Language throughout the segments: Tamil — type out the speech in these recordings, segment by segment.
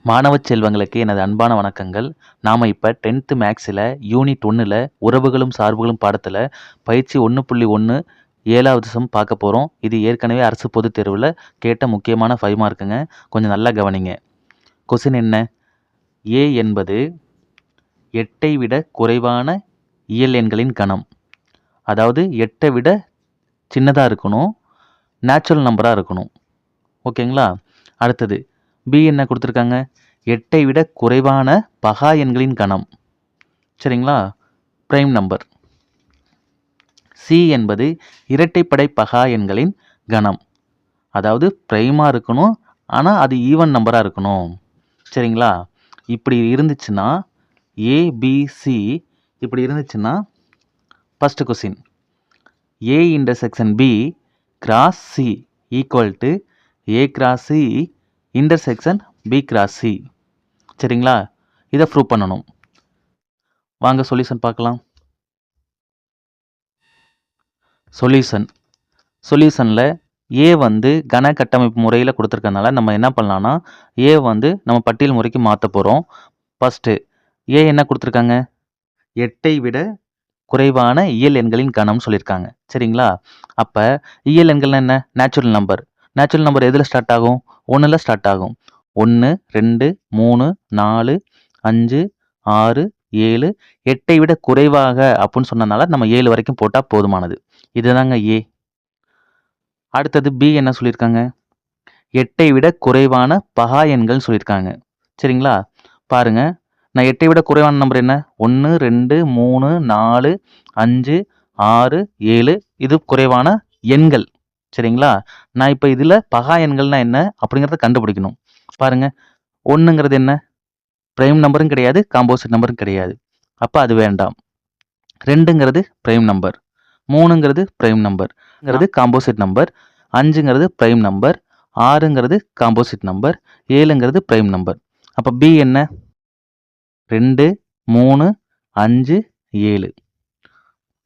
மாணவ செல்வங்களுக்கு எனது அன்பான வணக்கங்கள். நாம் இப்போ 10th மேக்ஸில் யூனிட் 1ல் உறவுகளும் சார்புகளும் பாடத்தில் பயிற்சி 1.1 7வது சம் பார்க்க போகிறோம். இது ஏற்கனவே அரசு பொதுத் தேர்வில் கேட்ட முக்கியமான 5 மார்க்குங்க. கொஞ்சம் நல்லா கவனிங்க. கொஸ்டின் என்ன? ஏ என்பது 8ஐ விட குறைவான இயல் எண்களின் கணம். அதாவது 8ஐ விட சின்னதாக இருக்கணும், நேச்சுரல் நம்பராக இருக்கணும். ஓகேங்களா? அடுத்தது பி என்ன கொடுத்துருக்காங்க? 8ஐ விட குறைவான பகா எண்களின் கணம். சரிங்களா? Prime number. சி என்பது இரட்டைப்படை பகா எண்களின் கணம். அதாவது பிரைமாக இருக்கணும், ஆனால் அது ஈவன் நம்பராக இருக்கணும். சரிங்களா? இப்படி இருந்துச்சுன்னா ஏபிசி இப்படி இருந்துச்சுன்னா first question A intersection B cross C equal to A cross C intersection B cross C. சரிங்களா? இதை ப்ரூவ் பண்ணணும். வாங்க சொல்யூஷன் பார்க்கலாம். சொல்யூஷனில் ஏ வந்து கன கட்டமைப்பு முறையில் கொடுத்துருக்கனால நம்ம என்ன பண்ணலான்னா ஏ வந்து நம்ம பட்டியல் முறைக்கு மாற்ற போகிறோம். ஃபஸ்ட்டு ஏ என்ன கொடுத்துருக்காங்க? 8ஐ விட குறைவான இயல் எண்களின் கணம்னு சொல்லியிருக்காங்க. சரிங்களா? அப்போ இயல் எண்கள்னா என்ன? Natural number. நேச்சுரல் நம்பர் எதில் ஸ்டார்ட் ஆகும்? 1ல் ஸ்டார்ட் ஆகும். 1 2 3 4 5 6 7 8ஐ விட குறைவாக அப்படின்னு சொன்னனால நம்ம 7 வரைக்கும் போட்டால் போதுமானது. இதுதாங்க ஏ. அடுத்தது பி என்ன சொல்லியிருக்காங்க? 8ஐ விட குறைவான பகா எண்கள் சொல்லியிருக்காங்க. சரிங்களா? பாருங்க, நான் 8ஐ விட குறைவான நம்பர் என்ன? 1 2 3 4 5 6 7 இது குறைவான எண்கள். சரிங்களா? நான் இப்போ இதில் பகா எண்கள்னா என்ன அப்படிங்கிறத கண்டுபிடிக்கணும். பாருங்க, 1ங்கிறது என்ன? பிரைம் நம்பரும் கிடையாது, காம்போசிட் நம்பரும் கிடையாது. அப்போ அது வேண்டாம். 2ங்கிறது பிரைம் நம்பர், 3ங்கிறது பிரைம் நம்பர்ங்கிறது காம்போசிட் நம்பர், 5ங்கிறது பிரைம் நம்பர், 6ங்கிறது காம்போசிட் நம்பர், 7ங்கிறது பிரைம் நம்பர். அப்போ பி என்ன? 2 3 5 7.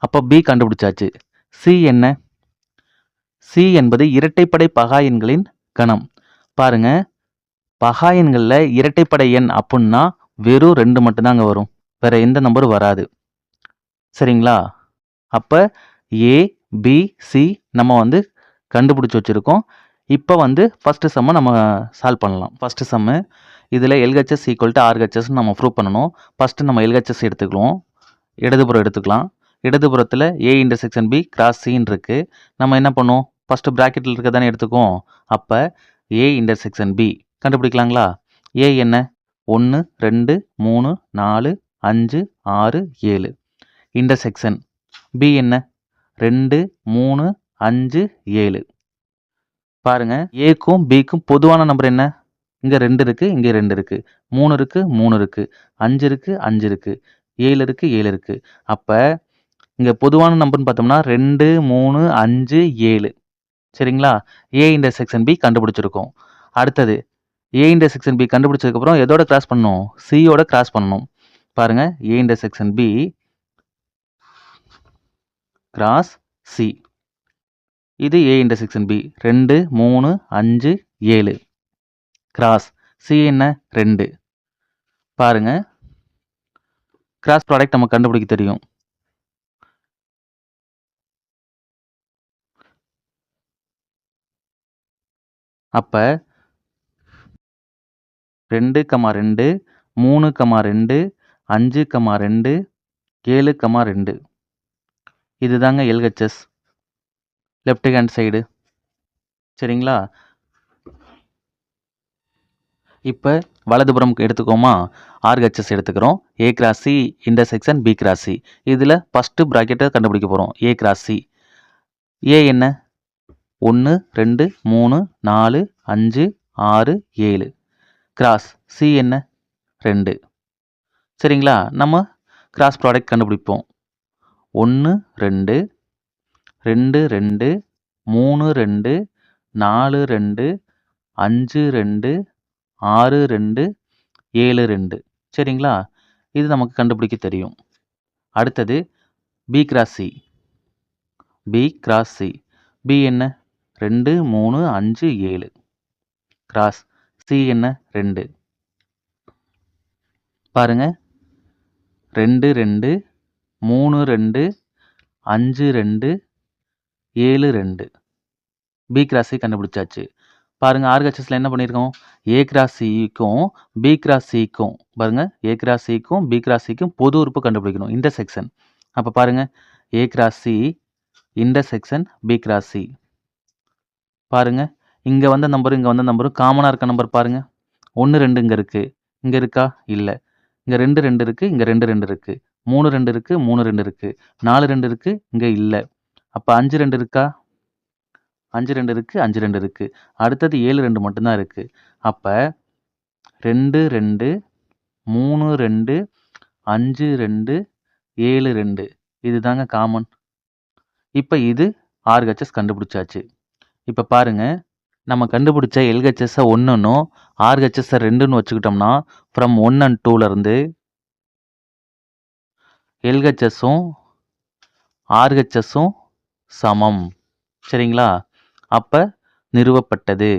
அப்போ பி கண்டுபிடிச்சாச்சு. சி என்ன? சி என்பது இரட்டைப்படை பகா எண்களின் கணம். பாருங்க, பகா எண்களில் இரட்டைப்படை எண் அப்படின்னா வெறும் 2 மட்டும்தாங்க வரும், வேற எந்த நம்பரும் வராது. சரிங்களா? அப்போ ஏ பி சி நம்ம வந்து கண்டுபிடிச்சி வச்சுருக்கோம். இப்போ வந்து ஃபஸ்ட்டு சம்மை நம்ம சால்வ் பண்ணலாம். ஃபஸ்ட்டு சம்மு இதில் எல்ஹெச்எஸ் ஈக்குவல் டு ஆர்ஹெச்எஸ்ன்னு நம்ம ப்ரூவ் பண்ணணும். ஃபஸ்ட்டு நம்ம எல்ஹெச்எஸ் எடுத்துக்குவோம். இடதுபுறம் எடுத்துக்கலாம். இடதுபுறத்தில் ஏ இன்டர்செக்ஷன் பி கிராஸ் சின்னு இருக்குது. நம்ம என்ன பண்ணுவோம்? ஃபஸ்ட்டு ப்ராக்கெட்டில் இருக்க தானே எடுத்துக்குவோம். அப்போ ஏ இன்டர்செக்ஷன் பி கண்டுபிடிக்கலாங்களா? ஏ என்ன? 1 2 3 4 5 6 7. இன்டர்செக்ஷன் பி என்ன? 2 3 5 7. பாருங்க, ஏக்கும் பிக்கும் பொதுவான நம்பர் என்ன? இங்கே 2 இருக்குது, இங்கே 2 இருக்குது, 3 இருக்குது, 3 இருக்குது, 5 இருக்குது, 5 இருக்குது, 7 இருக்குது, 7 இருக்குது. அப்போ இங்கே பொதுவான நம்பர்னு பார்த்தோம்னா 2 3 5 7. சரிங்களா? ஏ இன்டர்செக்ஷன் பி கண்டுபிடிச்சிருக்கோம். அடுத்தது ஏ இன்டர்செக்ஷன் பி கண்டுபிடிச்சதுக்கப்புறம் எதோட கிராஸ் பண்ணணும்? சியோட கிராஸ் பண்ணணும். பாருங்க, A intersection B cross C. இது A intersection B 2 3 5 7 cross C என்ன? 2. பாருங்க, கிராஸ் ப்ராடக்ட் நம்ம கண்டுபிடிக்க தெரியும். அப்போ 2 2 3 2 5 2 7 2. இதுதாங்க எல்ஹெச்எஸ் லெஃப்ட் ஹேண்ட் சைடு. சரிங்களா? இப்போ வலதுபுறம் எடுத்துக்கோமா? ஆர்ஹெச்எஸ் எடுத்துக்கிறோம். A cross C intersection B cross C. இதில் ஃபஸ்ட்டு ப்ராக்கெட்டை கண்டுபிடிக்க போகிறோம். ஏ கிராஸ் சி. ஏ என்ன? 1 2 3 4 5 6 7 கிராஸ் சி என்ன? 2. சரிங்களா? நம்ம கிராஸ் ப்ராடக்ட் கண்டுபிடிப்போம். 1 2 2 2 3 2 4 2 5 2 6 2 7 2. சரிங்களா? இது நமக்கு கண்டுபிடிக்க தெரியும். அடுத்தது B cross C. B cross C. B என்ன? 2 3 5 7 கிராஸ் சி என்ன? 2. பாருங்க 2 2 3 2 5 2 7 2 பி கிராஸ் சி கண்டுபிடிச்சாச்சு. பாருங்க ஆர்ஹெச்எஸ்ல என்ன பண்ணியிருக்கோம், ஏ கிராஸ் சிக்கும் பி கிராஸ் சிக்கும் பாருங்க ஏ கிராஸ் சிக்கும் பி கிராஸ் சிக்கும் பொது உறுப்பு கண்டுபிடிக்கணும், இன்டர்செக்ஷன். அப்போ பாருங்க A cross C intersection B cross C. பாருங்க இங்கே வந்த நம்பரும் இங்கே வந்த நம்பரும் காமனாக இருக்க நம்பர் பாருங்க. 1 2 இங்கே இருக்கு, இங்கே இருக்கா இல்லை, இங்கே 2 2 இருக்கு, இங்கே 2 2 இருக்கு, 3 2 இருக்கு, 3 2 இருக்கு, 4 2 இருக்கு, இங்கே இல்லை. அப்போ 5 2 இருக்கா, 5 2 இருக்கு, 5 2 இருக்கு. அடுத்தது 7 2 மட்டும்தான் இருக்கு. அப்போ 2 2 3 2 5 2 7 2 இதுதாங்க காமன். இப்போ இது ஆர்ஹெச்எஸ் கண்டுபிடிச்சாச்சு. இப்போ பாருங்க நம்ம கண்டுபிடிச்ச எல்ஹெச்எஸ்ஸை 1ன்னும் ஆர்ஹெச்எஸ்ஸை 2ன்னு வச்சுக்கிட்டோம்னா ஃப்ரம் 1 and 2லேருந்து எல்ஹெச்எஸும் ஆர்ஹெச்எஸும் சமம். சரிங்களா? அப்போ நிறுவப்பட்டது.